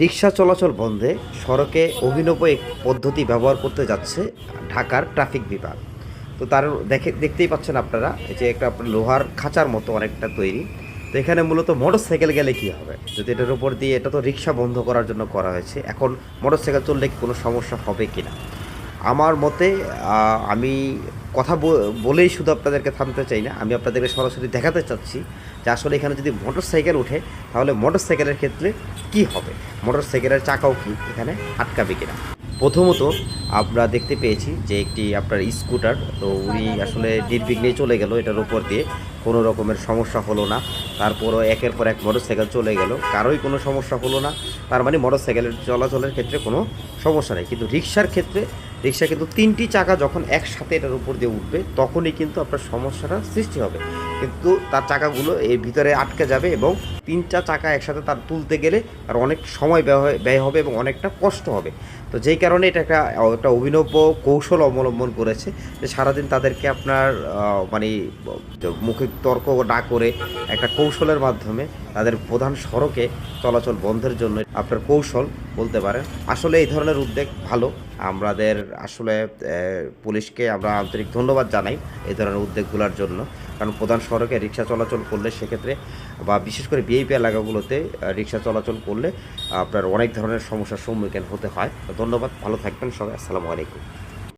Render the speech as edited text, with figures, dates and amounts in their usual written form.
রিক্সা চলাচল বন্ধে সড়কে অভিনব এক পদ্ধতি ব্যবহার করতে যাচ্ছে ঢাকার ট্রাফিক বিভাগ। তো তার দেখতেই পাচ্ছেন আপনারা, এই যে একটা আপনার লোহার খাঁচার মতো অনেকটা তৈরি। তো এখানে মূলত মোটর সাইকেল গেলে কী হবে, যদি এটার উপর দিয়ে, এটা তো রিক্সা বন্ধ করার জন্য করা হয়েছে, এখন মোটর সাইকেল চললে কি কোনো সমস্যা হবে কি না? আমার মতে আমি কথা বলেই শুধু আপনাদেরকে থামতে চাই না, আমি আপনাদেরকে সরাসরি দেখাতে চাচ্ছি যে আসলে এখানে যদি মোটর সাইকেল ওঠে তাহলে মোটর সাইকেলের ক্ষেত্রে কি হবে, মোটর সাইকেলের চাকাও কি এখানে আটকাবে কিনা। প্রথমত আমরা দেখতে পেয়েছি যে একটি আপনার স্কুটার, তো উনি আসলে নির্বিঘ্নেই চলে গেল, এটার উপর দিয়ে কোনো রকমের সমস্যা হলো না। তারপরও একের পর এক মোটর সাইকেল চলে গেল, কারোই কোনো সমস্যা হলো না। তার মানে মোটর সাইকেলের চলাচলের ক্ষেত্রে কোনো সমস্যা নেই। কিন্তু রিক্সার ক্ষেত্রে, রিক্সা কিন্তু তিনটি চাকা যখন একসাথে এটার উপর দিয়ে উঠবে তখনই কিন্তু আপনার সমস্যাটা সৃষ্টি হবে। কিন্তু তার চাকাগুলো এর ভিতরে আটকে যাবে এবং তিনটা চাকা একসাথে তার তুলতে গেলে তার অনেক সময় ব্যয় হবে এবং অনেকটা কষ্ট হবে। তো যেই কারণে এটা একটা অভিনব কৌশল অবলম্বন করেছে যে সারাদিন তাদেরকে আপনার মানে মৌখিক তর্ক না করে একটা কৌশলের মাধ্যমে তাদের প্রধান সড়কে চলাচল বন্ধের জন্য আপনার কৌশল বলতে পারেন। আসলে এই ধরনের উদ্যোগ ভালো, আমাদের আসলে পুলিশকে আমরা আন্তরিক ধন্যবাদ জানাই এই ধরনের উদ্যোগগুলোর জন্য। কারণ প্রধান সড়কে রিক্সা চলাচল করলে সেক্ষেত্রে, বা বিশেষ করে ভিআইপি এলাকাগুলোতে রিক্সা চলাচল করলে আপনার অনেক ধরনের সমস্যার সম্মুখীন হতে হয়। ধন্যবাদ, ভালো থাকবেন সবাই, আসসালামু আলাইকুম।